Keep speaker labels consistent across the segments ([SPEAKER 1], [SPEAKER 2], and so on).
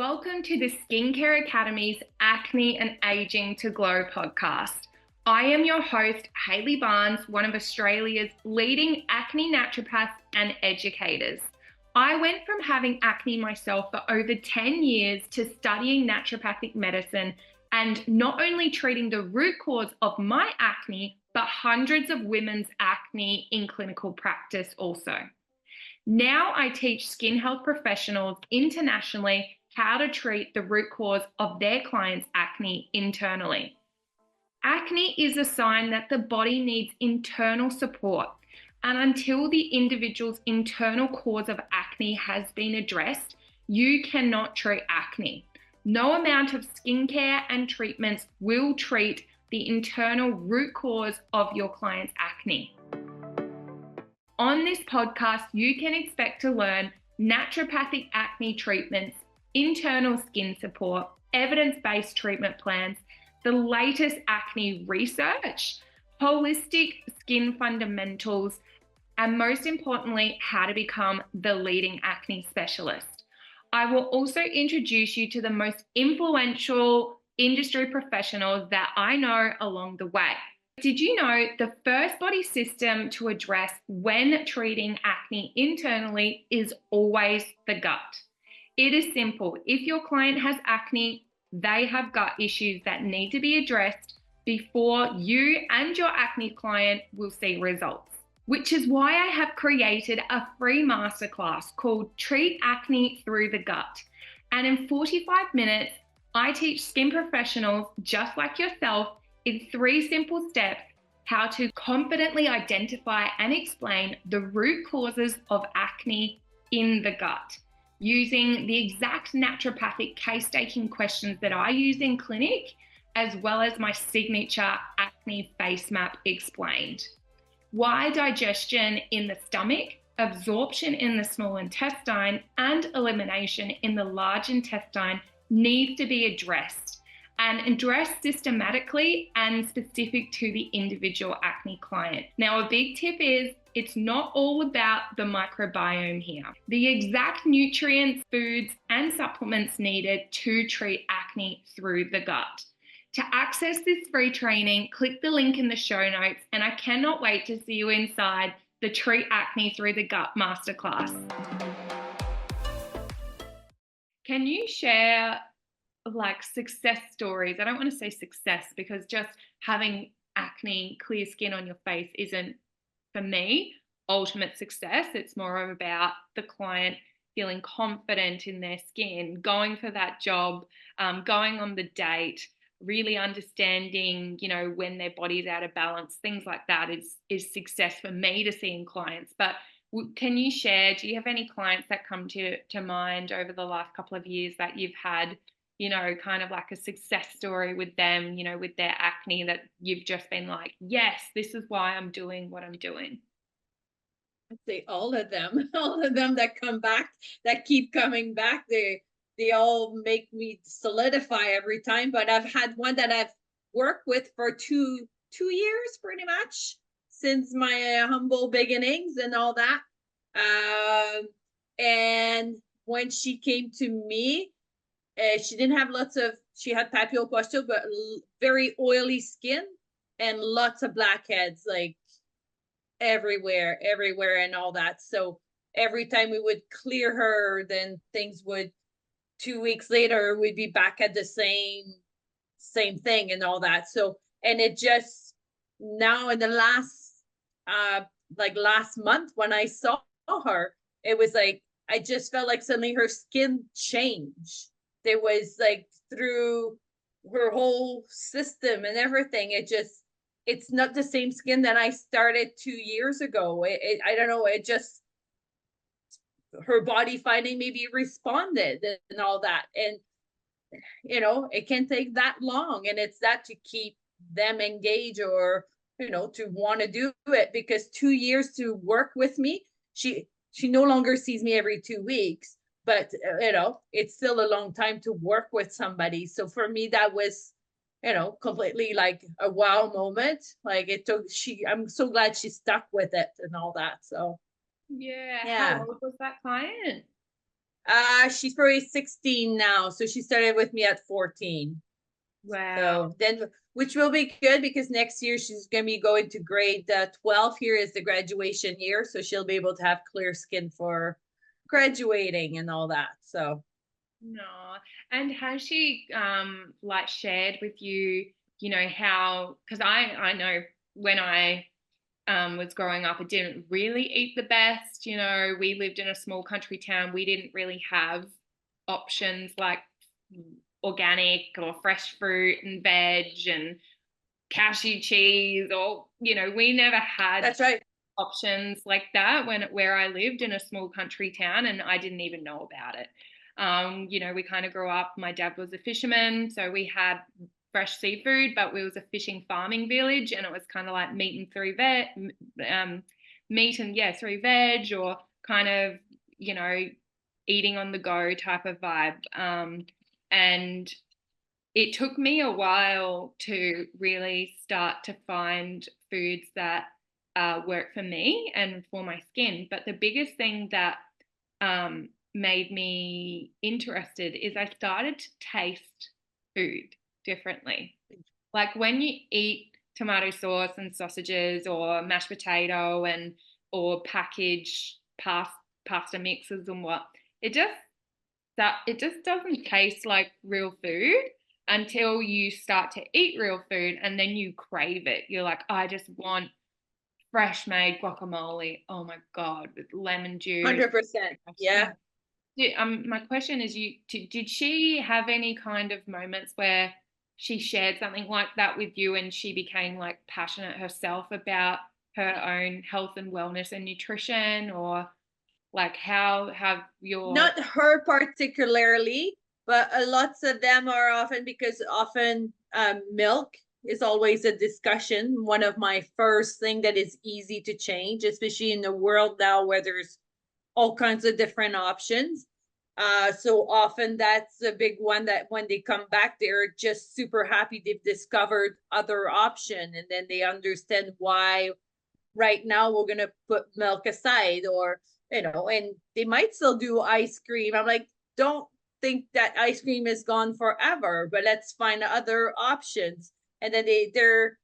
[SPEAKER 1] Welcome to the Skincare Academy's Acne and Aging to Glow podcast. I am your host, Hayley Barnes, one of Australia's leading acne naturopaths and educators. I went from having acne myself for over 10 years to studying naturopathic medicine and not only treating the root cause of my acne, but hundreds of women's acne in clinical practice also. Now I teach skin health professionals internationally how to treat the root cause of their clients' acne internally. Acne is a sign that the body needs internal support, and until the individual's internal cause of acne has been addressed, you cannot treat acne. No amount of skincare and treatments will treat the internal root cause of your client's acne. On this podcast, you can expect to learn naturopathic acne treatments, internal skin support, evidence-based treatment plans, the latest acne research, holistic skin fundamentals, and most importantly, how to become the leading acne specialist. I will also introduce you to the most influential industry professionals that I know along the way. Did you know the first body system to address when treating acne internally is always the gut? It is simple. If your client has acne, they have gut issues that need to be addressed before you and your acne client will see results. Which is why I have created a free masterclass called Treat Acne Through the Gut. And in 45 minutes, I teach skin professionals just like yourself in 3 simple steps how to confidently identify and explain the root causes of acne in the gut, using the exact naturopathic case taking questions that I use in clinic, as well as my signature acne face map explained. Why digestion in the stomach, absorption in the small intestine, and elimination in the large intestine needs to be addressed, and addressed systematically and specific to the individual acne client. Now, a big tip is it's not all about the microbiome here. The exact nutrients, foods, and supplements needed to treat acne through the gut. To access this free training, click the link in the show notes, and I cannot wait to see you inside the Treat Acne Through the Gut Masterclass. Can you share success stories? I don't want to say success because just having acne, clear skin on your face isn't, for me, ultimate success. It's more about the client feeling confident in their skin, going for that job, going on the date, really understanding, when their body's out of balance, things like that is success for me to see in clients. But can you share, do you have any clients that come to mind over the last couple of years that you've had, kind of like a success story with them, with their acne that you've just been like, yes, this is why I'm doing what I'm doing?
[SPEAKER 2] I'd say all of them that come back, that keep coming back, they all make me solidify every time. But I've had one that I've worked with for two years pretty much since my humble beginnings and all that. And when she came to me, she didn't have she had papules pustules, but very oily skin and lots of blackheads, like everywhere and all that. So every time we would clear her, then things would, 2 weeks later, we'd be back at the same thing and all that. So, and it just, now in the last month when I saw her, it was like, I just felt like suddenly her skin changed. There was like through her whole system and everything. It's not the same skin that I started 2 years ago. I don't know. It just, her body finally maybe responded and all that. And, it can take that long. And it's that to keep them engaged or, to want to do it, because 2 years to work with me, she no longer sees me every 2 weeks. But, it's still a long time to work with somebody. So for me, that was, completely like a wow moment. Like I'm so glad she stuck with it and all that. So
[SPEAKER 1] Yeah.
[SPEAKER 2] yeah.
[SPEAKER 1] How old was that client?
[SPEAKER 2] She's probably 16 now, so she started with me at 14.
[SPEAKER 1] Wow.
[SPEAKER 2] So then, which will be good because next year she's going to be going to grade 12. Here is the graduation year, so she'll be able to have clear skin for graduating and all that. So
[SPEAKER 1] No. And has she like shared with you, you know, how, because I know when I was growing up, I didn't really eat the best. You know, we lived in a small country town. We didn't really have options like organic or fresh fruit and veg and cashew cheese, or, you know, we never had
[SPEAKER 2] that's right.
[SPEAKER 1] options like that where I lived in a small country town, and I didn't even know about it. You know, we kind of grew up, my dad was a fisherman, so we had fresh seafood, but we was a fishing farming village, and it was kind of like meat and yeah, through veg, or kind of, you know, eating on the go type of vibe. And it took me a while to really start to find foods that work for me and for my skin. But the biggest thing that made me interested is I started to taste food differently. Like when you eat tomato sauce and sausages or mashed potato and or packaged pasta mixes and what, it just it just doesn't taste like real food until you start to eat real food, and then you crave it. You're like, I just want fresh made guacamole. Oh my God, with lemon juice.
[SPEAKER 2] 100%. Yeah.
[SPEAKER 1] My question is, did she have any kind of moments where she shared something like that with you and she became like passionate herself about her own health and wellness and nutrition, or like how have your
[SPEAKER 2] Not her particularly, but lots of them are often because often milk is always a discussion. One of my first thing that is easy to change, especially in the world now where there's all kinds of different options. So often that's a big one that when they come back, they're just super happy they've discovered other option, and then they understand why right now we're gonna put milk aside, or and they might still do ice cream. I'm like, don't think that ice cream is gone forever, but let's find other options. And then they're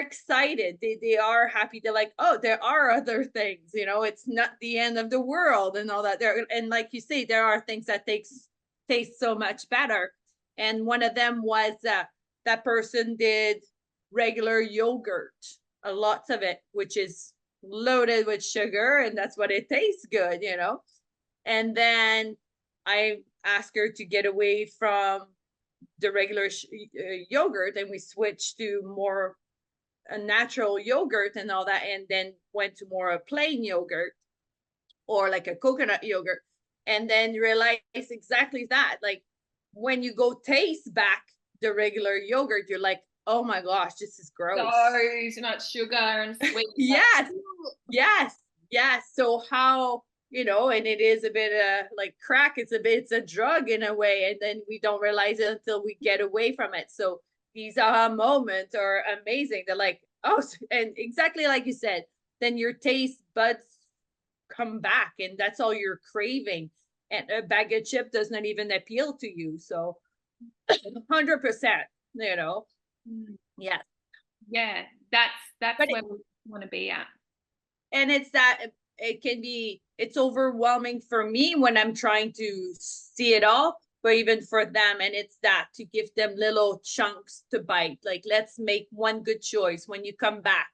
[SPEAKER 2] excited. They are happy. They're like, oh, there are other things, it's not the end of the world and all that. And like you say, there are things that taste so much better. And one of them was that person did regular yogurt, lots of it, which is loaded with sugar, and that's what it tastes good. And then I asked her to get away from the regular yogurt, and we switched to more a natural yogurt and all that, and then went to more a plain yogurt or like a coconut yogurt, and then realized exactly that. Like when you go taste back the regular yogurt, you're like, oh my gosh, this is gross.
[SPEAKER 1] So much sugar and sweet.
[SPEAKER 2] Yes. So how, and it is a bit like crack. It's a drug in a way, and then we don't realize it until we get away from it. So these aha moments are amazing. They're like, oh, and exactly like you said, then your taste buds come back, and that's all you're craving. And a bag of chip does not even appeal to you. So 100%, Yes.
[SPEAKER 1] Yeah, that's
[SPEAKER 2] But
[SPEAKER 1] where we want to be at.
[SPEAKER 2] and it's overwhelming for me when I'm trying to see it all, but even for them, and it's that to give them little chunks to bite. Like, let's make one good choice when you come back.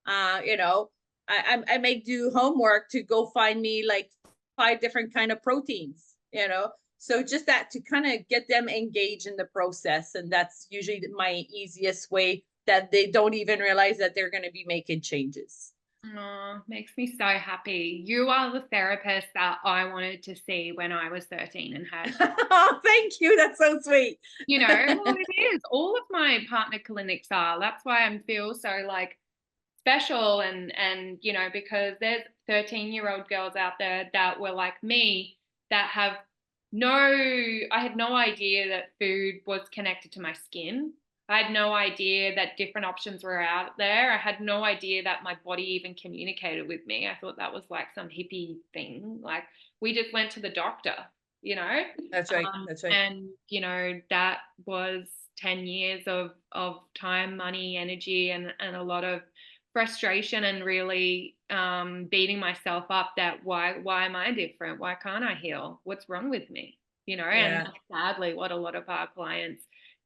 [SPEAKER 2] I may do homework to go find me like 5 different kind of proteins, so just that to kind of get them engaged in the process. And that's usually my easiest way, that they don't even realize that they're going to be making changes.
[SPEAKER 1] Oh, makes me so happy. You are the therapist that I wanted to see when I was 13 and had.
[SPEAKER 2] Oh, thank you. That's so sweet.
[SPEAKER 1] Well, it is. All of my partner clinics are. That's why I feel so like special, and because there's 13-year-old girls out there that were like me, that have I had no idea that food was connected to my skin. I had no idea that different options were out there. I had no idea that my body even communicated with me. I thought that was like some hippie thing. Like, we just went to the doctor. you know.
[SPEAKER 2] That's right. That's right.
[SPEAKER 1] And you know, that was 10 years of time, money, energy, and a lot of frustration, and really beating myself up that why am I different? Why can't I heal? What's wrong with me? You know, and
[SPEAKER 2] Yeah.
[SPEAKER 1] that's sadly what a lot of our clients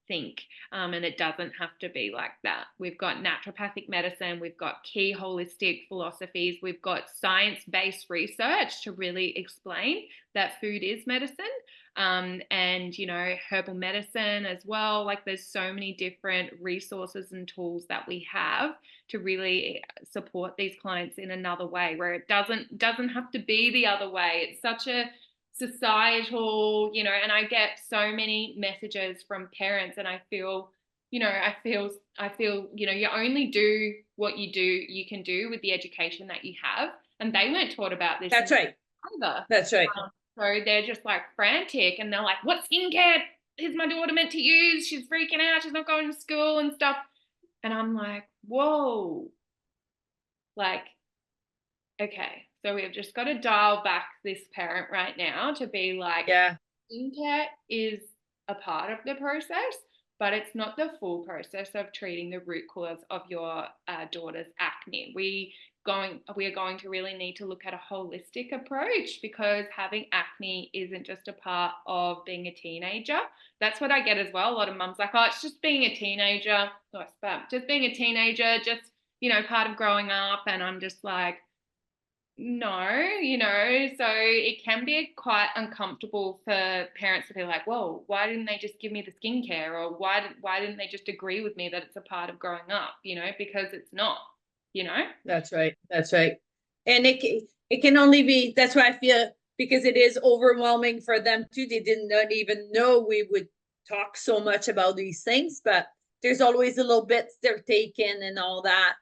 [SPEAKER 1] think. And it doesn't have to be like that. We've got naturopathic medicine, we've got key holistic philosophies, we've got science-based research to really explain that food is medicine. And you know, herbal medicine as well. Like, there's so many different resources and tools that we have to really support these clients in another way, where it doesn't have to be the other way. It's such a societal, you know, and I get so many messages from parents, and I feel, you know, you know, you only do what you can do with the education that you have, and they weren't taught about this
[SPEAKER 2] That's right.
[SPEAKER 1] either.
[SPEAKER 2] That's right.
[SPEAKER 1] So they're just like frantic, and they're like, what skincare is my daughter meant to use? She's freaking out. She's not going to school and stuff. And I'm like, whoa, like, okay. So we've just got to dial back this parent right now to be like,
[SPEAKER 2] Yeah.
[SPEAKER 1] skincare is a part of the process, but it's not the full process of treating the root cause of your daughter's acne. We are going to really need to look at a holistic approach, because having acne isn't just a part of being a teenager. That's what I get as well. A lot of mums like, oh, it's just being a teenager. Oh, just being a teenager, just, you know, part of growing up. And I'm just like, no, you know, so it can be quite uncomfortable for parents to be like, whoa, why didn't they just give me the skincare? Or why didn't they just agree with me that it's a part of growing up, you know, because it's not, you know?
[SPEAKER 2] That's right. That's right. And it can only be, that's why I feel, because it is overwhelming for them too. They did not even know we would talk so much about these things, but there's always a little bits they're taking and all that.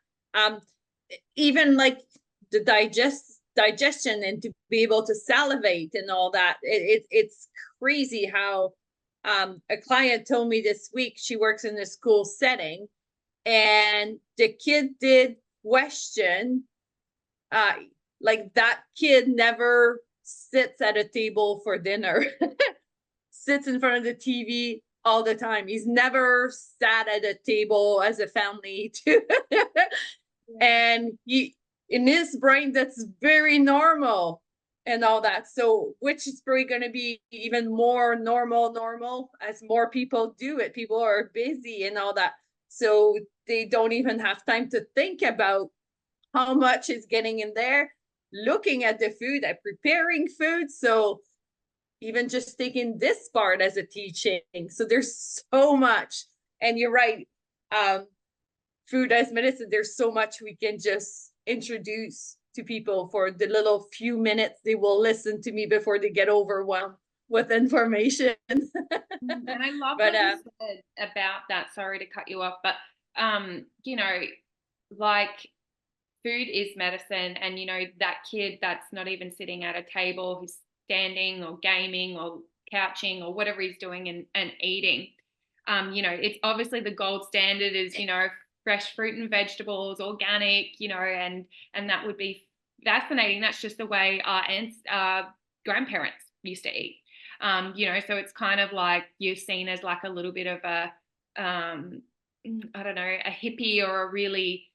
[SPEAKER 2] Even like the digestion, and to be able to salivate and all that. It's crazy how a client told me this week, she works in a school setting, and the kid did question, like, that kid never sits at a table for dinner, sits in front of the TV all the time. He's never sat at a table as a family too. And he, in his brain, that's very normal and all that. So which is probably going to be even more normal as more people do it. People are busy and all that, so they don't even have time to think about how much is getting in there, looking at the food, at preparing food. So even just taking this part as a teaching. So there's so much. And you're right. Food as medicine, there's so much we can just introduce to people for the little few minutes they will listen to me before they get overwhelmed with information.
[SPEAKER 1] And I love what you said about that. Sorry to cut you off, but you know, like, food is medicine, and you know, that kid that's not even sitting at a table, who's standing or gaming or couching or whatever he's doing and eating, you know, it's obviously the gold standard is, you know, fresh fruit and vegetables, organic, you know, and that would be fascinating. That's just the way our grandparents used to eat. You know, so it's kind of like you're seen as like a little bit of a I don't know, a hippie or a really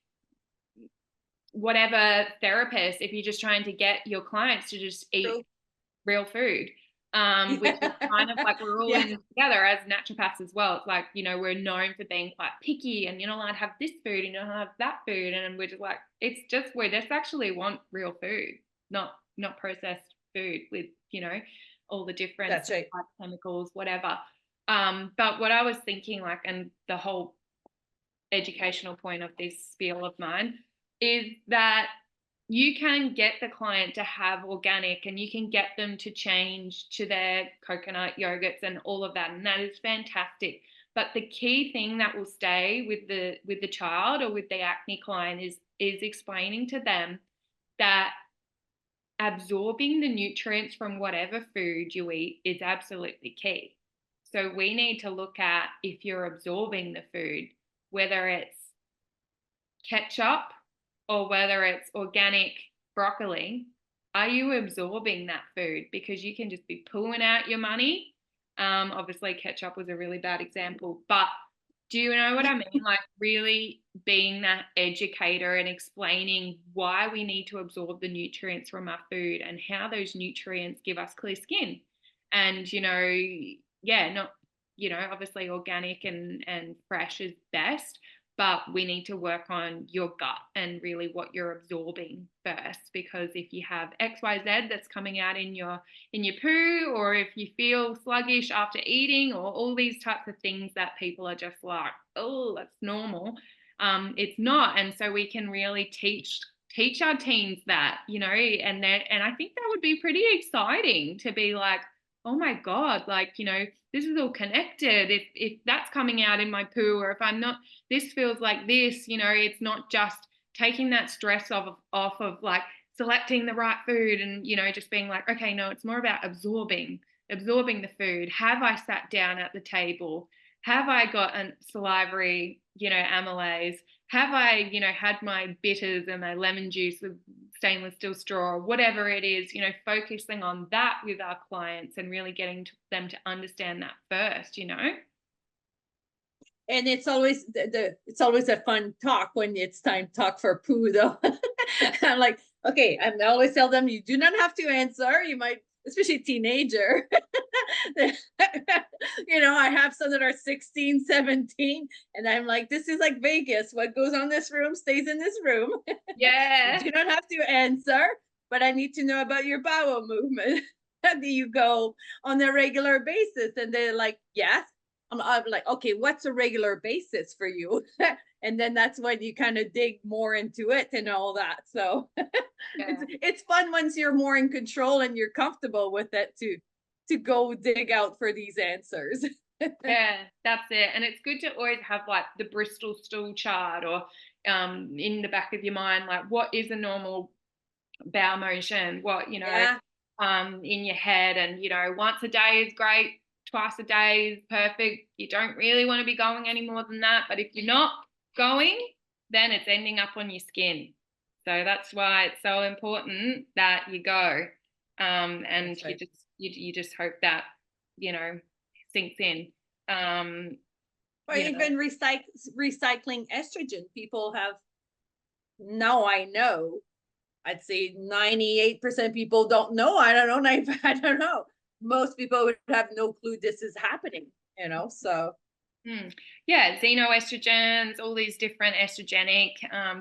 [SPEAKER 1] whatever therapist if you're just trying to get your clients to just eat real food. Which is kind of like we're all in this together as naturopaths as well. It's like, you know, we're known for being quite picky, and you're not allowed to have this food and you're not allowed to have that food. And we're just like, we just actually want real food, not processed food with, you know, all the different chemicals, whatever. But what I was thinking, like, and the whole educational point of this spiel of mine is that you can get the client to have organic, and you can get them to change to their coconut yogurts and all of that, and that is fantastic. But the key thing that will stay with the child or with the acne client is explaining to them that absorbing the nutrients from whatever food you eat is absolutely key. So we need to look at, if you're absorbing the food, whether it's ketchup or whether it's organic broccoli, are you absorbing that food? Because you can just be pulling out your money. Obviously ketchup was a really bad example, but do you know what I mean? Like really being that educator and explaining why we need to absorb the nutrients from our food and how those nutrients give us clear skin. And, not, obviously organic and fresh is best, but we need to work on your gut and really what you're absorbing first, because if you have XYZ that's coming out in your poo, or if you feel sluggish after eating, or all these types of things that people are just like, oh, that's normal, it's not. And so we can really teach our teens that, and I think that would be pretty exciting to be like, oh my God, like, this is all connected. If that's coming out in my poo, or if I'm not, this feels like this, it's not just taking that stress off of like selecting the right food and, just being like, okay, no, it's more about absorbing the food. Have I sat down at the table? Have I got a salivary, amylase? Have I, had my bitters and my lemon juice with stainless steel straw, or whatever it is, focusing on that with our clients and really getting them to understand that first,
[SPEAKER 2] And it's always it's always a fun talk when it's time to talk for poo, though. I'm like, okay, I always tell them you do not have to answer. You might, especially teenager. I have some that are 16, 17, and I'm like, this is like Vegas. What goes on in this room stays in this room.
[SPEAKER 1] Yeah.
[SPEAKER 2] You do not have to answer, but I need to know about your bowel movement. Do you go on a regular basis? And they're like, yes. I'm like, okay, what's a regular basis for you? And then that's when you kind of dig more into it and all that. So it's fun once you're more in control and you're comfortable with it to go dig out for these answers.
[SPEAKER 1] Yeah, that's it. And it's good to always have like the Bristol stool chart, or in the back of your mind, like what is a normal bowel motion, what,
[SPEAKER 2] Yeah.
[SPEAKER 1] in your head. And, once a day is great, twice a day is perfect. You don't really want to be going any more than that. But if you're not going, then it's ending up on your skin. So that's why it's so important that you go. And right. you just hope that, sinks in.
[SPEAKER 2] Or even recycling estrogen. People have, now I know, I'd say 98% people don't know. I don't know. I don't know. Most people would have no clue this is happening, so.
[SPEAKER 1] Yeah, xenoestrogens, all these different estrogenic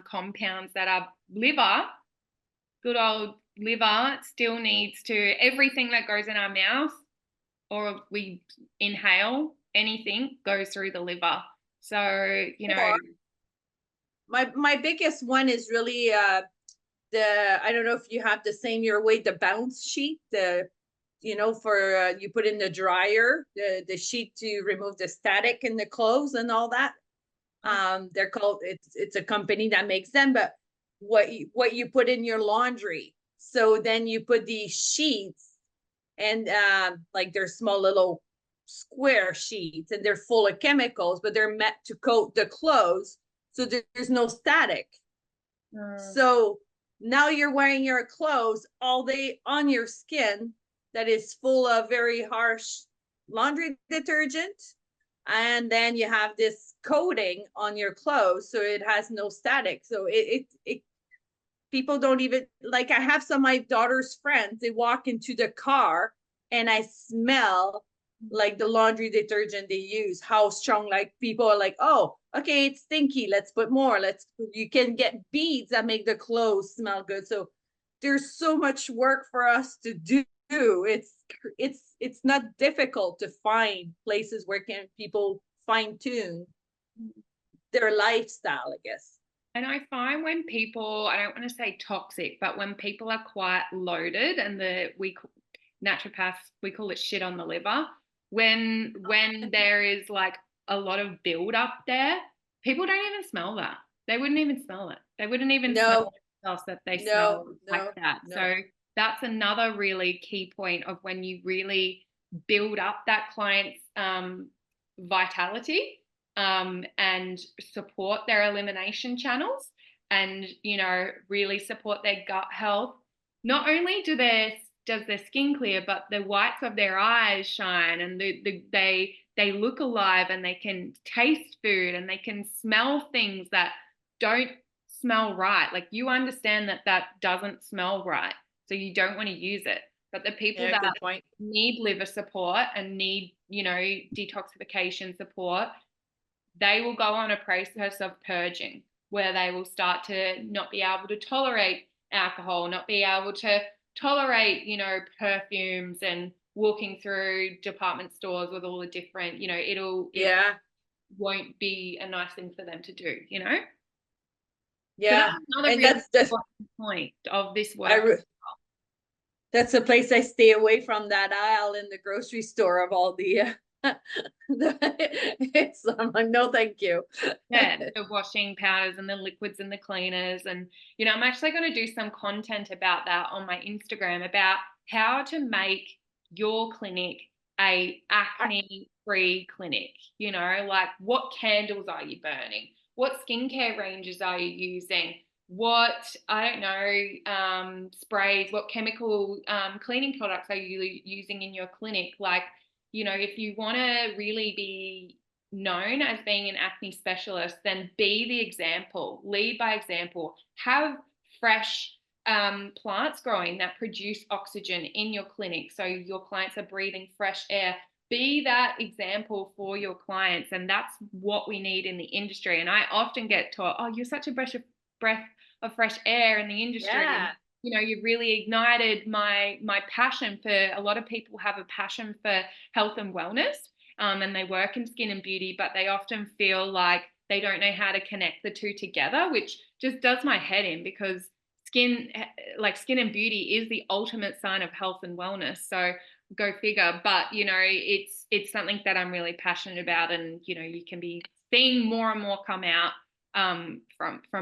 [SPEAKER 1] compounds that are liver, good old liver, still needs to, everything that goes in our mouth or we inhale, anything goes through the liver. So,
[SPEAKER 2] my biggest one is really I don't know if you have the same your way, the bounce sheet, for you put in the dryer, the sheet to remove the static in the clothes and all that. They're called, it's a company that makes them, but what you put in your laundry. So then you put these sheets, and like they're small little square sheets, and they're full of chemicals, but they're meant to coat the clothes so there's no static. So now you're wearing your clothes all day on your skin that is full of very harsh laundry detergent, and then you have this coating on your clothes so it has no static. So it people don't even, like, I have some of my daughter's friends, they walk into the car and I smell like the laundry detergent they use, how strong, like people are like, oh, okay, it's stinky, let's put more. You can get beads that make the clothes smell good. So there's so much work for us to do. It's not difficult to find places where people fine tune their lifestyle, I guess.
[SPEAKER 1] And I find when people, I don't want to say toxic, but when people are quite loaded, and naturopaths, we call it shit on the liver, when there is like a lot of build up there, people don't even smell that. They wouldn't even smell it. They wouldn't even smell else that they smell like that. So that's another really key point of when you really build up that client's vitality, and support their elimination channels, and really support their gut health. not only does their skin clear, but the whites of their eyes shine, and they look alive, and they can taste food, and they can smell things that don't smell right. Like, you understand that doesn't smell right, so you don't want to use it. But the people
[SPEAKER 2] Yeah,
[SPEAKER 1] that
[SPEAKER 2] good point.
[SPEAKER 1] need liver support and need, detoxification support, they will go on a process of purging, where they will start to not be able to tolerate alcohol, not be able to tolerate, perfumes, and walking through department stores with all the different, it
[SPEAKER 2] Yeah,
[SPEAKER 1] won't be a nice thing for them to do, So
[SPEAKER 2] yeah.
[SPEAKER 1] that's another
[SPEAKER 2] And
[SPEAKER 1] really
[SPEAKER 2] that's
[SPEAKER 1] important point of this
[SPEAKER 2] I
[SPEAKER 1] work.
[SPEAKER 2] re- that's a place I stay away from, that aisle in the grocery store of all the it's I'm like, no, thank you.
[SPEAKER 1] Yeah, the washing powders and the liquids and the cleaners. And, I'm actually going to do some content about that on my Instagram, about how to make your clinic a acne-free clinic. Like, what candles are you burning? What skincare ranges are you using? What, I don't know, sprays, what chemical cleaning products are you using in your clinic? Like, if you want to really be known as being an acne specialist, then be the example, lead by example, have fresh plants growing that produce oxygen in your clinic, so your clients are breathing fresh air. Be that example for your clients, and that's what we need in the industry. And I often get taught, oh, you're such a breath of fresh air in the industry.
[SPEAKER 2] Yeah.
[SPEAKER 1] And you've really ignited my passion. For a lot of people have a passion for health and wellness, and they work in skin and beauty, but they often feel like they don't know how to connect the two together, which just does my head in, because skin and beauty is the ultimate sign of health and wellness. So go figure. But it's something that I'm really passionate about, and you can be seeing more and more come out from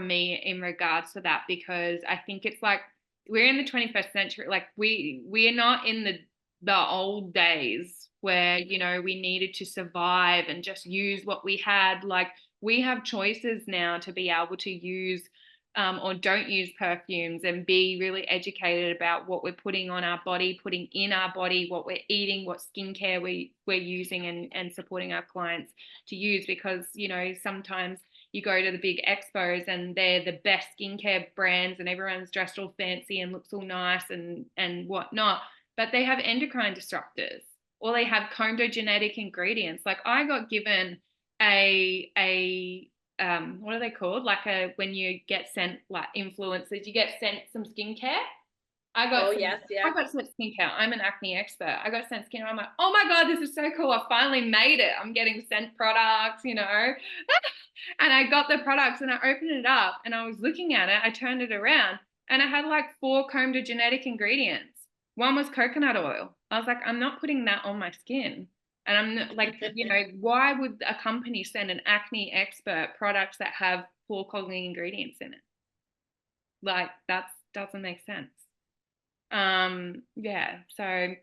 [SPEAKER 1] me in regards to that, because I think it's like we're in the 21st century. Like, we're not in the old days where we needed to survive and just use what we had. Like, we have choices now to be able to use or don't use perfumes, and be really educated about what we're putting on our body, putting in our body, what we're eating, what skincare we're using, and supporting our clients to use. Because sometimes you go to the big expos and they're the best skincare brands, and everyone's dressed all fancy and looks all nice and whatnot, but they have endocrine disruptors, or they have chondrogenetic ingredients. Like, I got given a what are they called? Like, when you get sent, like, influencers, you get sent some skincare. I
[SPEAKER 2] Oh,
[SPEAKER 1] got
[SPEAKER 2] yes, yeah.
[SPEAKER 1] sent skincare. I'm an acne expert. I got sent skincare. I'm like, oh my God, this is so cool. I finally made it. I'm getting sent products, And I got the products, and I opened it up, and I was looking at it. I turned it around, and I had like 4 chondrogenetic ingredients. One was coconut oil. I was like, I'm not putting that on my skin. And I'm not, like, why would a company send an acne expert products that have 4 cognate ingredients in it? Like, that doesn't make sense. Yeah, so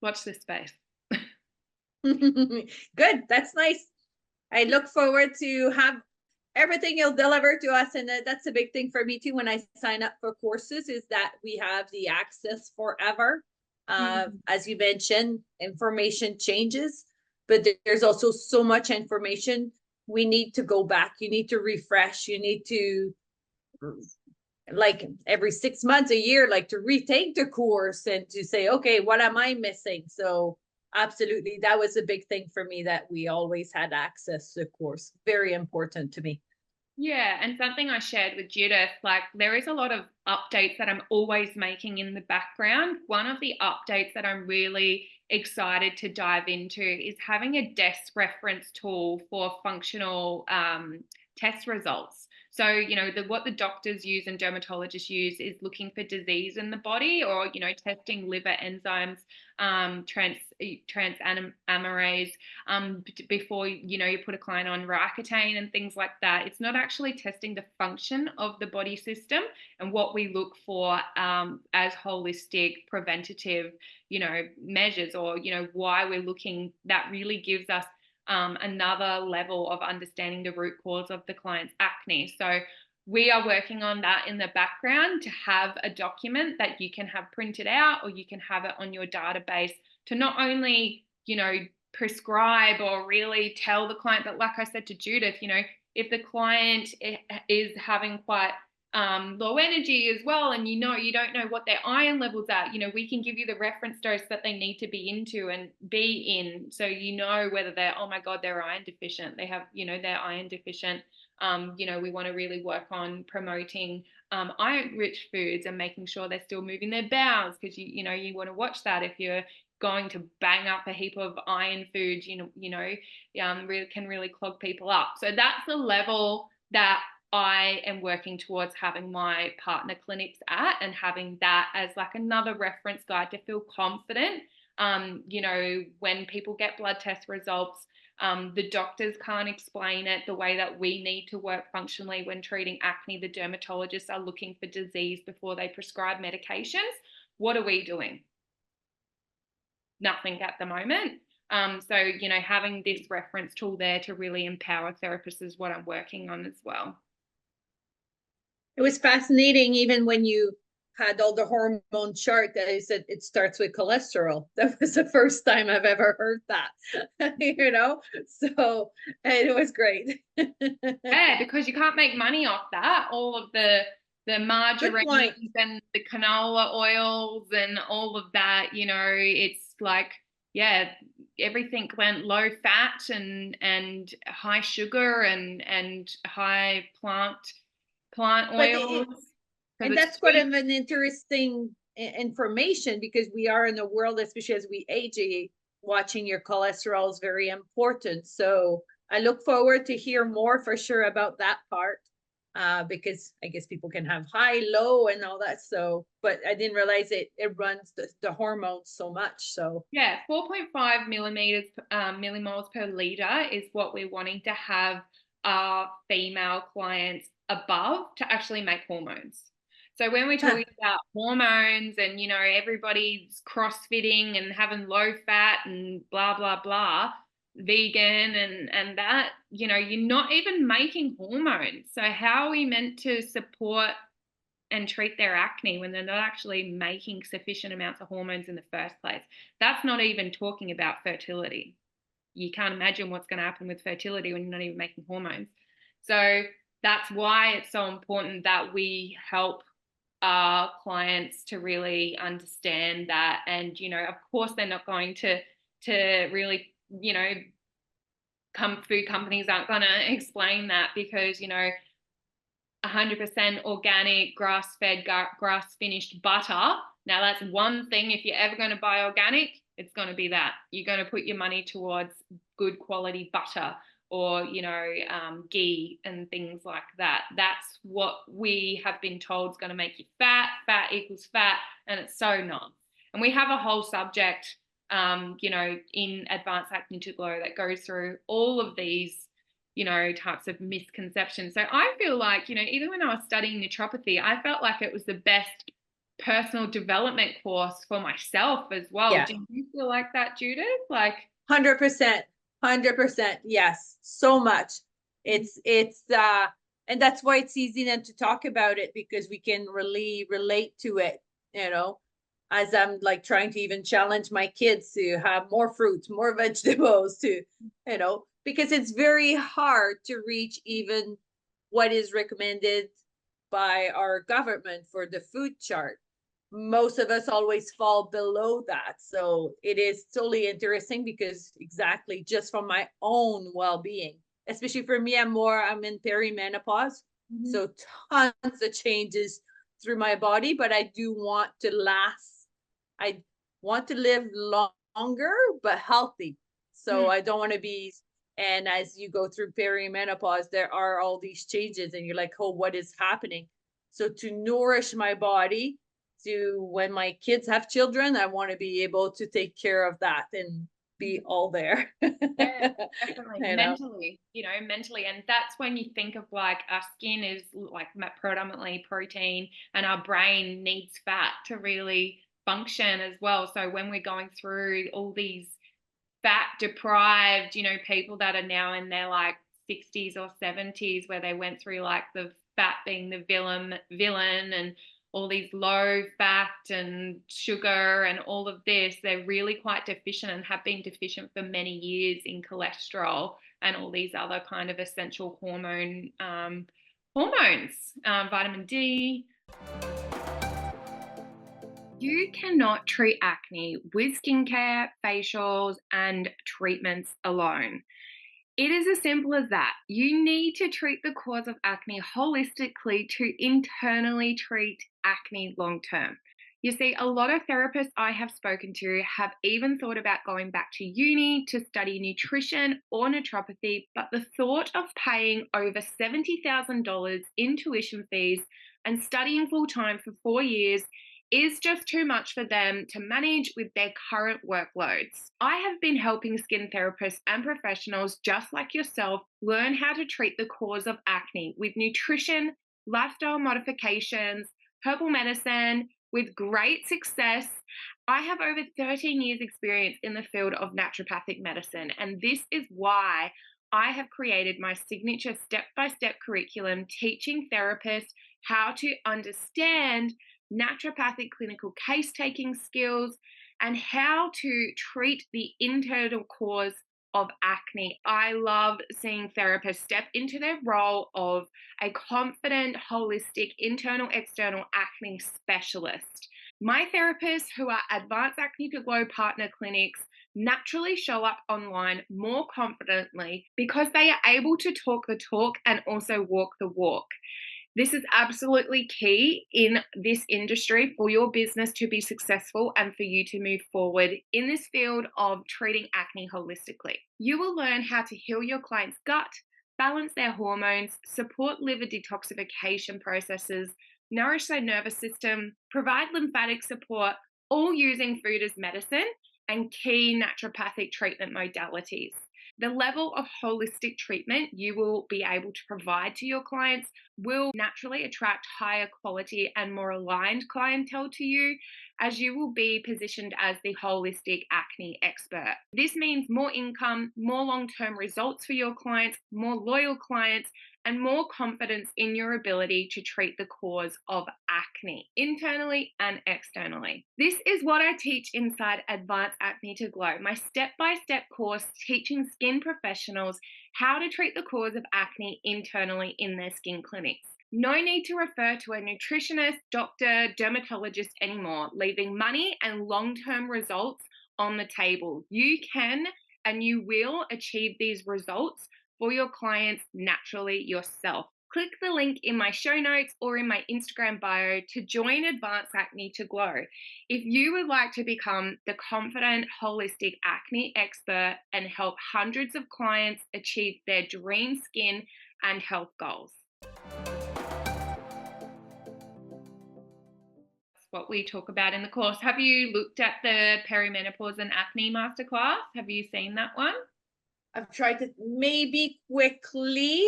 [SPEAKER 1] watch this space.
[SPEAKER 2] Good. That's nice. I look forward to have everything you'll deliver to us. And that's a big thing for me too. When I sign up for courses, is that we have the access forever. As you mentioned, information changes, but there's also so much information. We need to go back. You need to refresh. You need to, like, every 6 months, a year, like, to retake the course and to say, okay, what am I missing? So absolutely, that was a big thing for me, that we always had access to the course. Very important to me.
[SPEAKER 1] Yeah, and something I shared with Judith, like, there is a lot of updates that I'm always making in the background. One of the updates that I'm really excited to dive into is having a desk reference tool for functional test results. So, what the doctors use and dermatologists use is looking for disease in the body, or, testing liver enzymes, transaminase, before you put a client on Roaccutane and things like that. It's not actually testing the function of the body system, and what we look for as holistic preventative measures, or why we're looking. That really gives us another level of understanding the root cause of the client's acne. So we are working on that in the background to have a document that you can have printed out, or you can have it on your database to not only, prescribe or really tell the client, but like I said to Judith, if the client is having quite low energy as well, and you don't know what their iron levels are, we can give you the reference dose that they need to be into and be in, so whether oh my god, they're iron deficient, they have they're iron deficient. We want to really work on promoting iron rich foods and making sure they're still moving their bowels, because you want to watch that. If you're going to bang up a heap of iron foods, really can really clog people up. So that's the level that I am working towards having my partner clinics at, and having that as like another reference guide to feel confident. When people get blood test results, the doctors can't explain it the way that we need to work functionally when treating acne. The dermatologists are looking for disease before they prescribe medications. What are we doing? Nothing at the moment. So, having this reference tool there to really empower therapists is what I'm working on as well.
[SPEAKER 2] It was fascinating, even when you had all the hormone chart that I said it starts with cholesterol. That was the first time I've ever heard that, so it was great.
[SPEAKER 1] Yeah, because you can't make money off that. All of the margarines and the canola oils and all of that, it's like, yeah, everything went low fat and high sugar and high plant oils.
[SPEAKER 2] And that's quite of an interesting information, because we are in a world, especially as we age, watching your cholesterol is very important. So I look forward to hear more for sure about that part, because I guess people can have high, low, and all that. So, but I didn't realize it runs the hormones so much. So
[SPEAKER 1] yeah, 4.5 millimoles per liter is what we're wanting to have our female clients above to actually make hormones. So when we're talking about hormones and, everybody's crossfitting and having low fat and blah, blah, blah, vegan and that, you're not even making hormones. So how are we meant to support and treat their acne when they're not actually making sufficient amounts of hormones in the first place? That's not even talking about fertility. You can't imagine what's going to happen with fertility when you're not even making hormones. So that's why it's so important that we help our clients to really understand that. And, of course, they're not going to really, food companies aren't going to explain that, because, 100% organic, grass-fed, grass-finished butter. Now, that's one thing. If you're ever going to buy organic, it's going to be that. You're going to put your money towards good quality butter, or, ghee and things like that. That's what we have been told is going to make you fat. Fat equals fat, and it's so not. And we have a whole subject, in Advanced Acne to Glow that goes through all of these, types of misconceptions. So I feel like, even when I was studying naturopathy, I felt like it was the best personal development course for myself as well. Yeah. Do you feel like that, Judith? Like
[SPEAKER 2] 100%, yes, so much. It's and that's why it's easy then to talk about it, because we can really relate to it, as I'm like trying to even challenge my kids to have more fruits, more vegetables, to, because it's very hard to reach even what is recommended by our government for the food chart. Most of us always fall below that. So it is totally interesting, because exactly just from my own well-being, especially for me, I'm in perimenopause. Mm-hmm. So tons of changes through my body, but I do want to last. I want to live longer, but healthy. So I don't want to be, and as you go through perimenopause, there are all these changes and you're like, oh, what is happening? So to nourish my body, to when my kids have children, I want to be able to take care of that and be all there.
[SPEAKER 1] Yeah, definitely. Mentally. And that's when you think of like our skin is like predominantly protein, and our brain needs fat to really function as well. So when we're going through all these fat deprived, people that are now in their like 60s or 70s, where they went through like the fat being the villain and all these low fat and sugar and all of this, they're really quite deficient and have been deficient for many years in cholesterol and all these other kind of essential hormones, vitamin D. You cannot treat acne with skincare, facials, and treatments alone. It is as simple as that. You need to treat the cause of acne holistically to internally treat acne long term. You see, a lot of therapists I have spoken to have even thought about going back to uni to study nutrition or naturopathy, but the thought of paying over $70,000 in tuition fees and studying full time for 4 years is just too much for them to manage with their current workloads. I have been helping skin therapists and professionals just like yourself learn how to treat the cause of acne with nutrition, lifestyle modifications, herbal medicine, with great success. I have over 13 years experience in the field of naturopathic medicine, and this is why I have created my signature step-by-step curriculum teaching therapists how to understand naturopathic clinical case taking skills and how to treat the internal cause of acne. I love seeing therapists step into their role of a confident, holistic, internal, external acne specialist. My therapists who are Advanced Acne to Glow partner clinics naturally show up online more confidently because they are able to talk the talk and also walk the walk. This is absolutely key in this industry for your business to be successful and for you to move forward in this field of treating acne holistically. You will learn how to heal your client's gut, balance their hormones, support liver detoxification processes, nourish their nervous system, provide lymphatic support, all using food as medicine and key naturopathic treatment modalities. The level of holistic treatment you will be able to provide to your clients will naturally attract higher quality and more aligned clientele to you, as you will be positioned as the holistic acne expert. This means more income, more long-term results for your clients, more loyal clients, and more confidence in your ability to treat the cause of acne, internally and externally. This is what I teach inside Advanced Acne to Glow, my step-by-step course teaching skin professionals how to treat the cause of acne internally in their skin clinics. No need to refer to a nutritionist, doctor, dermatologist anymore, leaving money and long-term results on the table. You can and you will achieve these results for your clients naturally yourself. Click the link in my show notes or in my Instagram bio to join Advanced Acne to Glow if you would like to become the confident, holistic acne expert and help hundreds of clients achieve their dream skin and health goals. What we talk about in the course. Have you looked at the perimenopause and acne masterclass? Have you seen that one?
[SPEAKER 2] I've tried to maybe quickly.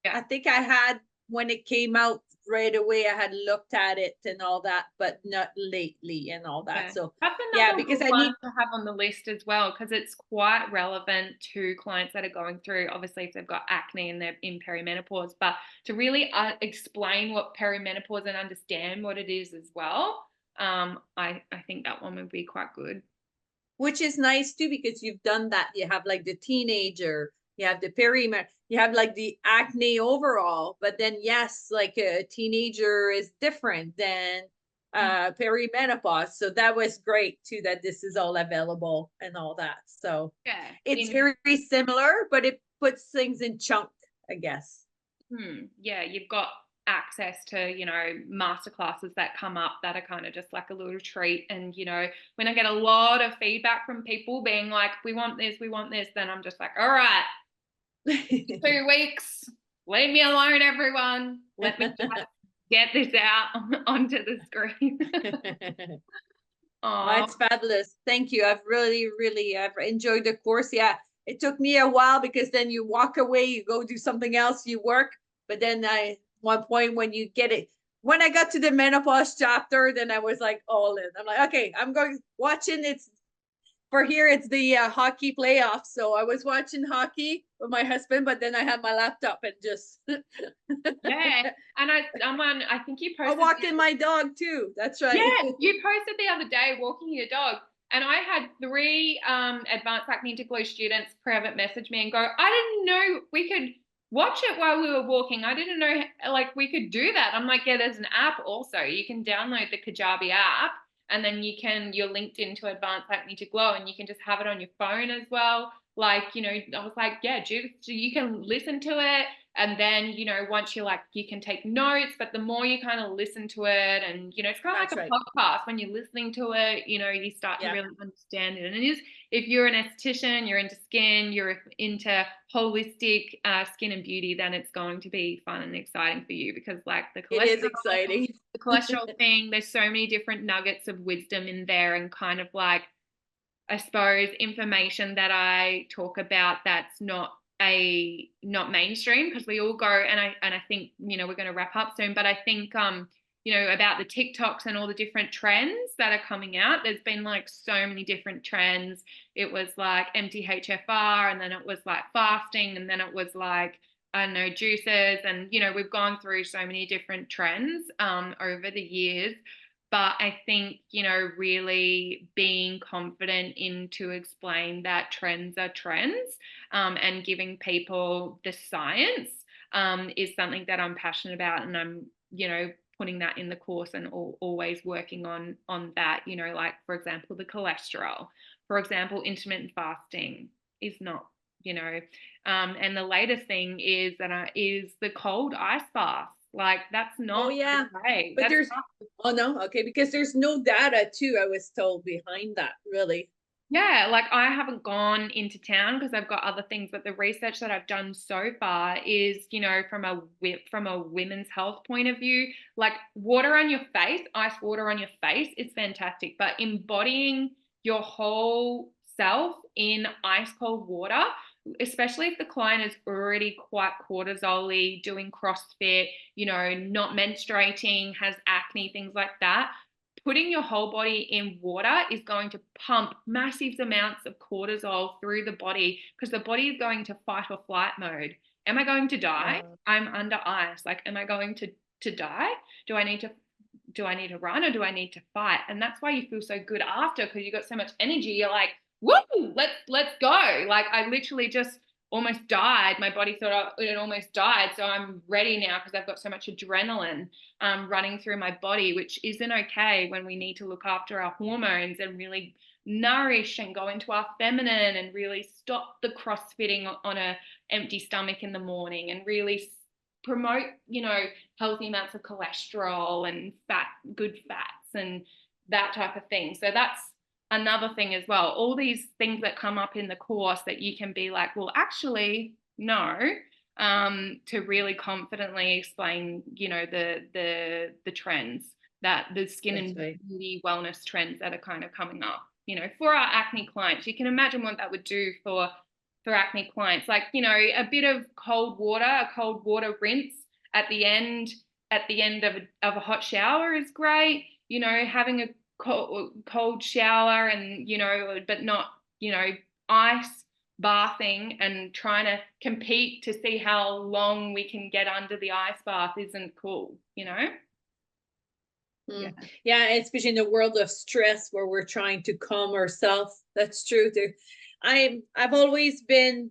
[SPEAKER 1] Yeah.
[SPEAKER 2] I think I had, when it came out right away, I had looked at it and all that, but not lately and all that.
[SPEAKER 1] Yeah.
[SPEAKER 2] So
[SPEAKER 1] that's another
[SPEAKER 2] because I
[SPEAKER 1] one
[SPEAKER 2] need
[SPEAKER 1] to have on the list as well, because it's quite relevant to clients that are going through, obviously if they've got acne and they're in perimenopause, but to really explain what perimenopause and understand what it is as well. I think that one would be quite good.
[SPEAKER 2] Which is nice too, because you've done that. You have like the teenager, you have the perimenopause, you have like the acne overall, but then yes, like a teenager is different than perimenopause. So that was great too, that this is all available and all that. So
[SPEAKER 1] yeah,
[SPEAKER 2] it's very similar, but it puts things in chunk, I guess.
[SPEAKER 1] Yeah, you've got access to, masterclasses that come up that are kind of just like a little treat. And, when I get a lot of feedback from people being like, we want this, then I'm just like, all right, 2 weeks, leave me alone, everyone. Let me just get this out onto the screen.
[SPEAKER 2] Oh, it's fabulous. Thank you. I've really I've enjoyed the course. Yeah, it took me a while because then you walk away, you go do something else, you work. But then one point when you get it, when I got to the menopause chapter, then I was like all in. I'm like, okay, I'm going watching. It's for here it's the hockey playoffs. So I was watching hockey with my husband, but then I had my laptop and just
[SPEAKER 1] Yeah. And I think you
[SPEAKER 2] I
[SPEAKER 1] posted.
[SPEAKER 2] walked in my dog too. That's right.
[SPEAKER 1] Yeah, you posted the other day walking your dog. And I had 3 Advanced Acne to Glow students private message me and go, I didn't know we could watch it while we were walking. I didn't know like we could do that. I'm like, yeah, there's an app also. You can download the Kajabi app and then you're linked into Advanced Acne to Glow and you can just have it on your phone as well. Like, I was like, yeah, Judith, so you can listen to it. And then, once you're like, you can take notes, but the more you kind of listen to it and, it's kind of like
[SPEAKER 2] That's
[SPEAKER 1] a
[SPEAKER 2] right.
[SPEAKER 1] podcast. When you're listening to it, you start to
[SPEAKER 2] Yeah.
[SPEAKER 1] really understand it. And it is, if you're an esthetician, you're into skin, you're into holistic skin and beauty, then it's going to be fun and exciting for you because like
[SPEAKER 2] It is exciting.
[SPEAKER 1] the cholesterol thing, there's so many different nuggets of wisdom in there and kind of like, I suppose, information that I talk about that's not mainstream because we all go and I think we're going to wrap up soon, but I think about the TikToks and all the different trends that are coming out. There's been like so many different trends. It was like MTHFR and then it was like fasting and then it was like I don't know, juices, and we've gone through so many different trends over the years. But I think, really being confident in to explain that trends are trends and giving people the science is something that I'm passionate about. And I'm, putting that in the course and always working on that, like, for example, the cholesterol, for example, intermittent fasting is not, and the latest thing is that is the cold ice bath. Like that's not okay.
[SPEAKER 2] But because there's no data too, I was told, behind that, really.
[SPEAKER 1] Yeah, like I haven't gone into town because I've got other things, but the research that I've done so far is, from a women's health point of view, like water on your face, ice water on your face is fantastic, but embodying your whole self in ice cold water, especially if the client is already quite cortisol-y, doing CrossFit, not menstruating, has acne, things like that, putting your whole body in water is going to pump massive amounts of cortisol through the body because the body is going to fight or flight mode. Am I going to die? I'm under ice. Like, am I going to die? Do I need to run or do I need to fight? And that's why you feel so good after because you got so much energy. You're like, woo, let's go. Like I literally just almost died. My body thought it almost died. So I'm ready now because I've got so much adrenaline running through my body, which isn't okay when we need to look after our hormones and really nourish and go into our feminine and really stop the crossfitting on a empty stomach in the morning and really promote, healthy amounts of cholesterol and good fats and that type of thing. So that's another thing as well. All these things that come up in the course that you can be like, well, actually, no, to really confidently explain, the trends that the skin and beauty wellness trends that are kind of coming up, for our acne clients. You can imagine what that would do for acne clients, like, a bit of cold water, a cold water rinse at the end of a hot shower is great. Having a cold shower and but not ice bathing and trying to compete to see how long we can get under the ice bath isn't cool.
[SPEAKER 2] Yeah, especially in the world of stress where we're trying to calm ourselves. That's true too. I've always been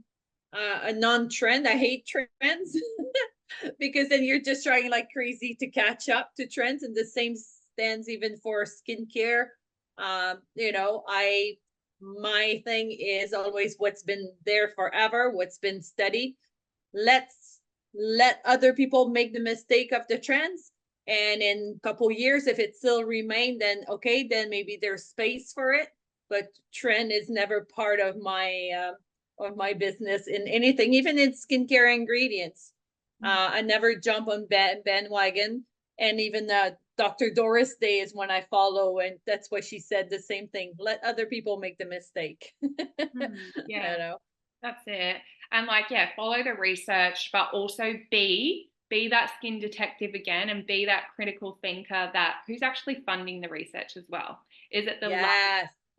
[SPEAKER 2] a non-trend. I hate trends because then you're just trying like crazy to catch up to trends, and the same stands even for skincare. My thing is always what's been there forever, what's been steady. Let's let other people make the mistake of the trends, and in a couple years, if it still remain, then okay, then maybe there's space for it. But trend is never part of my business in anything, even in skincare ingredients. I never jump on bandwagon, and even Dr. Doris Day is one I follow, and that's why she said the same thing. Let other people make the mistake.
[SPEAKER 1] Yeah, that's it. And like, follow the research, but also be that skin detective again, and be that critical thinker that who's actually funding the research as well. Is it the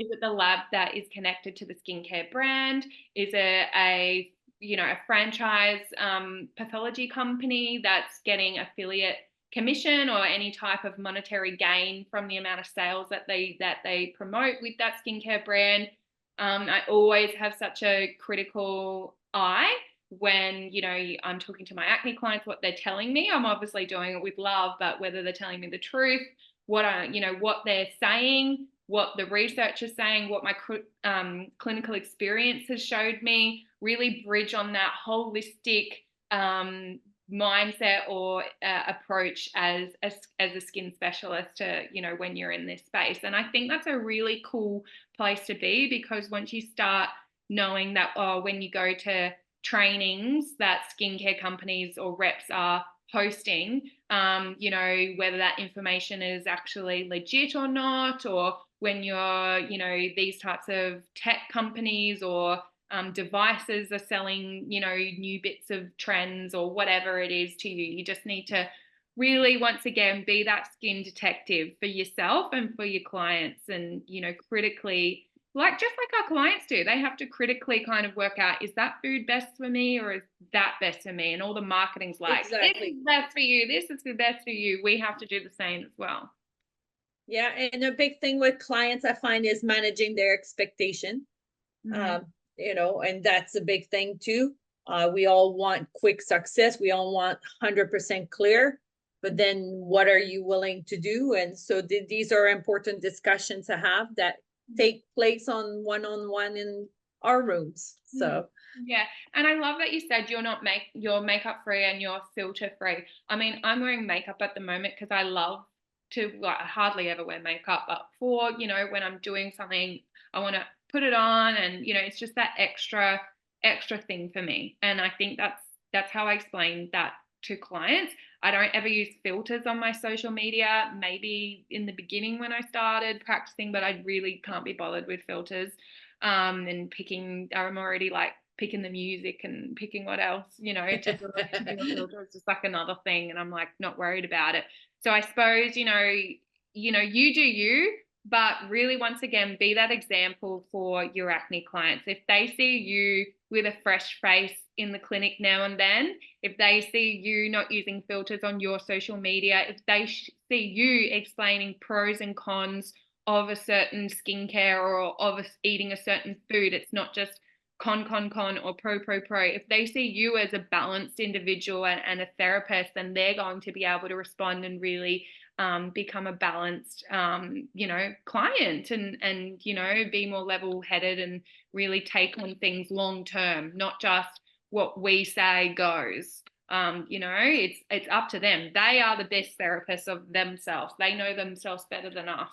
[SPEAKER 1] Is it the lab that is connected to the skincare brand? Is it a franchise pathology company that's getting affiliate commission or any type of monetary gain from the amount of sales that they promote with that skincare brand? I always have such a critical eye when, I'm talking to my acne clients, what they're telling me. I'm obviously doing it with love, but whether they're telling me the truth, what they're saying, what the research is saying, what my clinical experience has showed me, really bridge on that holistic mindset or approach as a skin specialist to, when you're in this space. And I think that's a really cool place to be, because once you start knowing that, when you go to trainings that skincare companies or reps are hosting, whether that information is actually legit or not, or when you're, these types of tech companies or devices are selling, new bits of trends or whatever it is to you. You just need to really, once again, be that skin detective for yourself and for your clients, and, critically, just like our clients do, they have to critically kind of work out, is that food best for me or is that best for me? And all the marketing's like, This is best for you, this is the best for you. We have to do the same as well.
[SPEAKER 2] Yeah, and a big thing with clients I find is managing their expectation. And that's a big thing too. We all want quick success. We all want 100% clear, but then what are you willing to do? And so these are important discussions to have that take place on one-on-one in our rooms. So
[SPEAKER 1] yeah, and I love that you said you're makeup free and you're filter free. I mean, I'm wearing makeup at the moment because I love to, I hardly ever wear makeup, but for, when I'm doing something, I want to put it on, and, it's just that extra thing for me. And I think that's how I explain that to clients. I don't ever use filters on my social media, maybe in the beginning when I started practicing, but I really can't be bothered with filters. And I'm already like picking the music and picking what else, to do a filter. It's just like another thing, and I'm like not worried about it. So I suppose, you do you, but really, once again, be that example for your acne clients. If they see you with a fresh face in the clinic now and then, if they see you not using filters on your social media, if they see you explaining pros and cons of a certain skincare or of eating a certain food, it's not just con or pro. If they see you as a balanced individual and a therapist, then they're going to be able to respond and really become a balanced, client, and be more level-headed and really take on things long term, not just what we say goes. It's up to them. They are the best therapists of themselves. They know themselves better than us.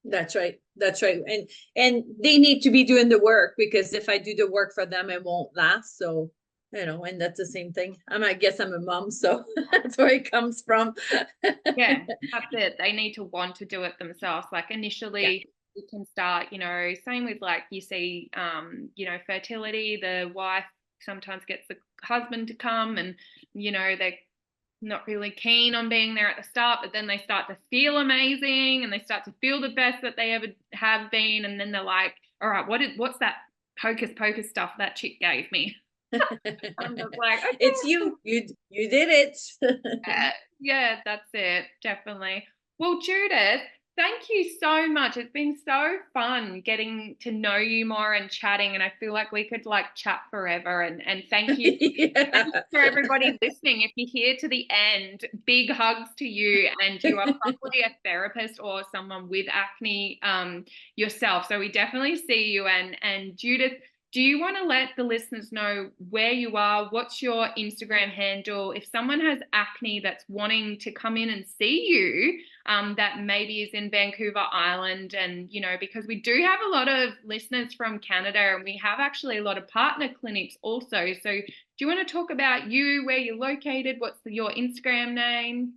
[SPEAKER 2] That's right. And they need to be doing the work, because if I do the work for them, it won't last. So, and that's the same thing. I guess I'm a mom, so that's where it comes from.
[SPEAKER 1] Yeah, that's it. They need to want to do it themselves. Like initially, you can start, same with like you see, fertility, the wife sometimes gets the husband to come, and, they're not really keen on being there at the start, but then they start to feel amazing and they start to feel the best that they ever have been. And then they're like, all right, what's that hocus pocus stuff that chick gave me? I'm just like, okay.
[SPEAKER 2] It's you did it.
[SPEAKER 1] Yeah, that's it. Definitely. Well, Judith, thank you so much. It's been so fun getting to know you more and chatting, and I feel like we could like chat forever. And thank you, thank you for everybody listening. If you're here to the end, big hugs to you, and you are probably a therapist or someone with acne yourself. So we definitely see you. And Judith, do you want to let the listeners know where you are? What's your Instagram handle? If someone has acne that's wanting to come in and see you, that maybe is in Vancouver Island, and, because we do have a lot of listeners from Canada, and we have actually a lot of partner clinics also. So do you want to talk about you, where you're located? What's your Instagram name?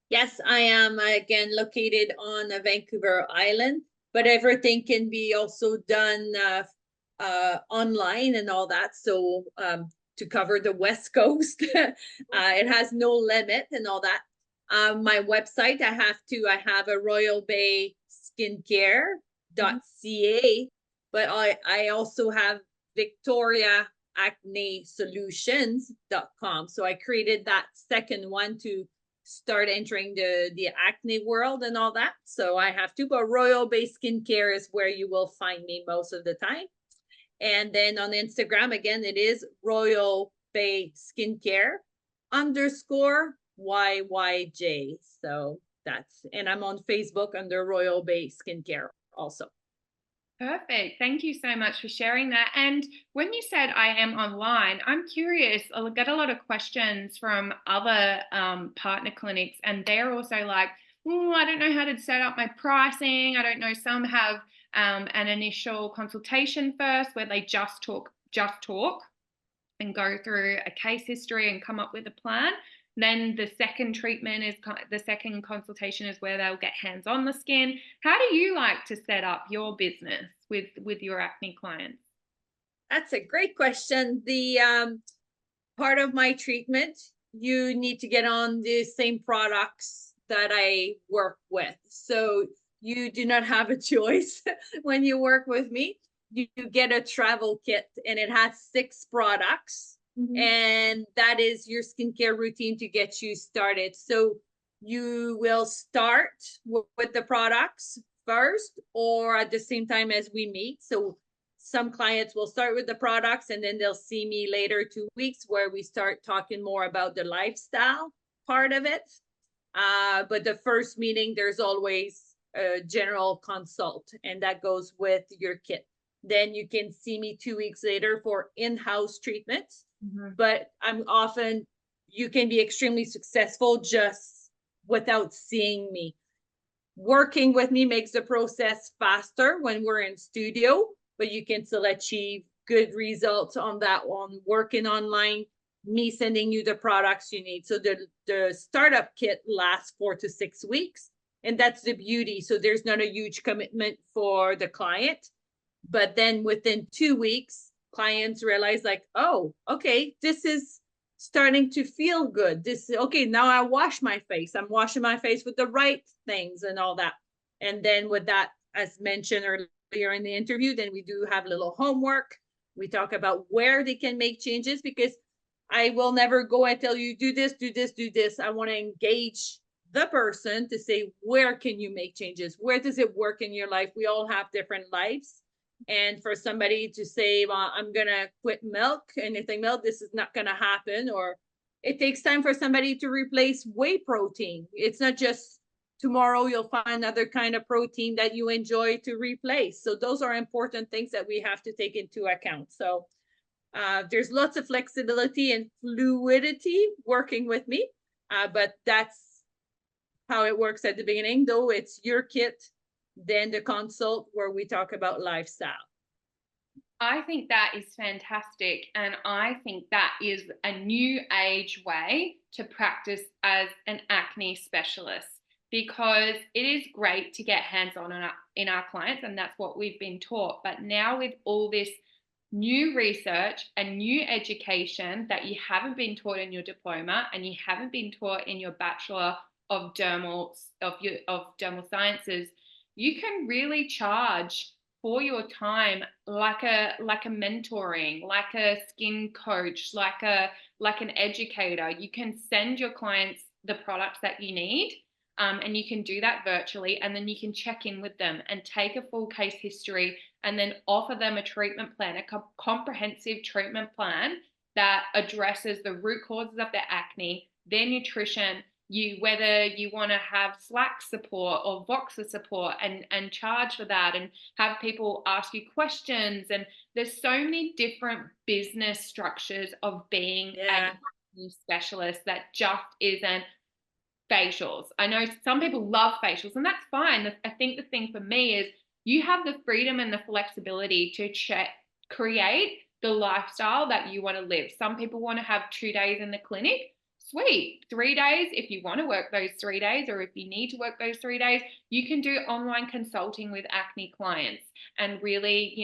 [SPEAKER 2] Yes, I am again located on Vancouver Island, but everything can be also done online and all that. So to cover the West Coast, it has no limit and all that. My website, I have a Royal Bay Skincare but I also have victoriaacnesolutions.com. So I created that second one to start entering the acne world and all that. So I have to, but Royal Bay Skincare is where you will find me most of the time. And then on Instagram, again, it is Royal Bay Skincare _YYJ. So that's, and I'm on Facebook under Royal Bay Skincare also.
[SPEAKER 1] Perfect. Thank you so much for sharing that. And when you said I am online, I'm curious. I'll get a lot of questions from other partner clinics, and they're also like, oh, I don't know how to set up my pricing. I don't know. Some have an initial consultation first where they just talk and go through a case history and come up with a plan. Then the second treatment is the second consultation is where they'll get hands on the skin. How do you like to set up your business with your acne clients?
[SPEAKER 2] That's a great question. The part of my treatment, you need to get on the same products that I work with. So you do not have a choice when you work with me. You get a travel kit and it has 6 products. And that is your skincare routine to get you started. So you will start with the products first or at the same time as we meet. So some clients will start with the products and then they'll see me later 2 weeks where we start talking more about the lifestyle part of it. But the first meeting, there's always a general consult, and that goes with your kit. Then you can see me 2 weeks later for in-house treatments. But you can be extremely successful just without seeing me. Working with me makes the process faster when we're in studio, but you can still achieve good results on that one, working online, me sending you the products you need. So the startup kit lasts 4 to 6 weeks, and that's the beauty. So there's not a huge commitment for the client, but then within 2 weeks, clients realize like, oh, okay, this is starting to feel good. Okay, now I wash my face. I'm washing my face with the right things and all that. And then with that, as mentioned earlier in the interview, then we do have a little homework. We talk about where they can make changes, because I will never go and tell you, do this, do this, do this. I want to engage the person to say, where can you make changes? Where does it work in your life? We all have different lives. And for somebody to say, well, I'm going to quit milk, and if they milk, this is not going to happen. Or it takes time for somebody to replace whey protein. It's not just tomorrow you'll find another kind of protein that you enjoy to replace. So those are important things that we have to take into account. So there's lots of flexibility and fluidity working with me, but that's how it works at the beginning, though. It's your kit, then the consult where we talk about lifestyle.
[SPEAKER 1] I think that is fantastic. And I think that is a new age way to practice as an acne specialist, because it is great to get hands-on in our clients, and that's what we've been taught. But now with all this new research and new education that you haven't been taught in your diploma and you haven't been taught in your Bachelor of Dermal Sciences, you can really charge for your time like a mentoring, like a skin coach, like an educator. You can send your clients the products that you need, and you can do that virtually, and then you can check in with them and take a full case history and then offer them a treatment plan, a comprehensive treatment plan that addresses the root causes of their acne, their nutrition, whether you want to have Slack support or Voxer support, and charge for that, and have people ask you questions. And there's so many different business structures of being a specialist that just isn't facials. I know some people love facials, and that's fine. I think the thing for me is you have the freedom and the flexibility to create the lifestyle that you want to live. Some people want to have 2 days in the clinic. Sweet. 3 days, if you want to work those 3 days, or if you need to work those 3 days, you can do online consulting with acne clients. And really,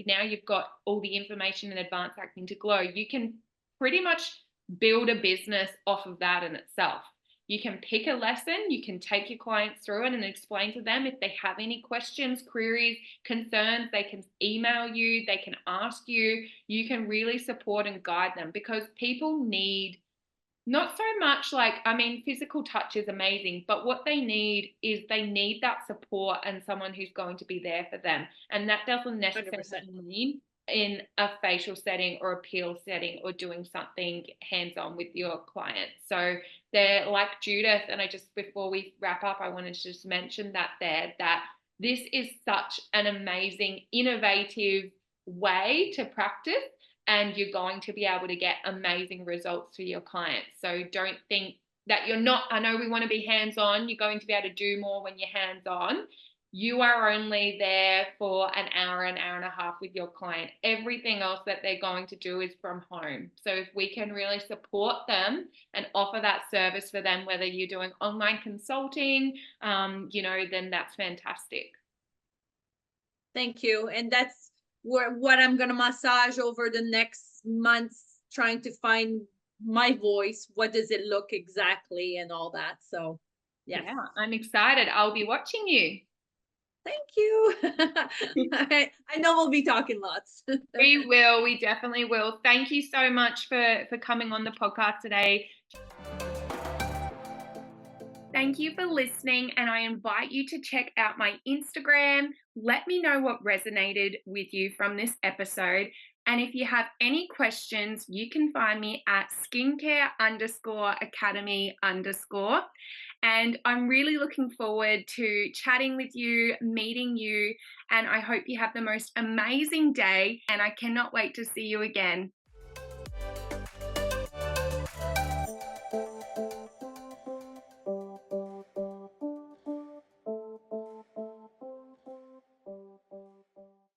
[SPEAKER 1] now you've got all the information in Advanced Acne to Glow, you can pretty much build a business off of that in itself. You can pick a lesson, you can take your clients through it and explain to them. If they have any questions, queries, concerns, they can email you, they can ask you. You can really support and guide them, because people need not so much like, I mean, physical touch is amazing, but what they need is they need that support and someone who's going to be there for them. And that doesn't
[SPEAKER 2] 100%.
[SPEAKER 1] necessarily mean in a facial setting or a peel setting or doing something hands-on with your clients. So they're like Judith, and I just, before we wrap up, I wanted to just mention that this is such an amazing, innovative way to practice, and you're going to be able to get amazing results for your clients. So don't think that you're not, I know we want to be hands-on, you're going to be able to do more when you're hands-on. You are only there for an hour and a half with your client. Everything else that they're going to do is from home. So if we can really support them and offer that service for them, whether you're doing online consulting, then that's fantastic.
[SPEAKER 2] Thank you. And that's what I'm going to massage over the next months, trying to find my voice. What does it look exactly and all that? So yes.
[SPEAKER 1] Yeah, I'm excited. I'll be watching you.
[SPEAKER 2] Thank you. I know we'll be talking lots.
[SPEAKER 1] We will. We definitely will. Thank you so much for coming on the podcast today. Thank you for listening, and I invite you to check out my Instagram. Let me know what resonated with you from this episode. And if you have any questions, you can find me at skincare_academy_. And I'm really looking forward to chatting with you, meeting you, and I hope you have the most amazing day, and I cannot wait to see you again.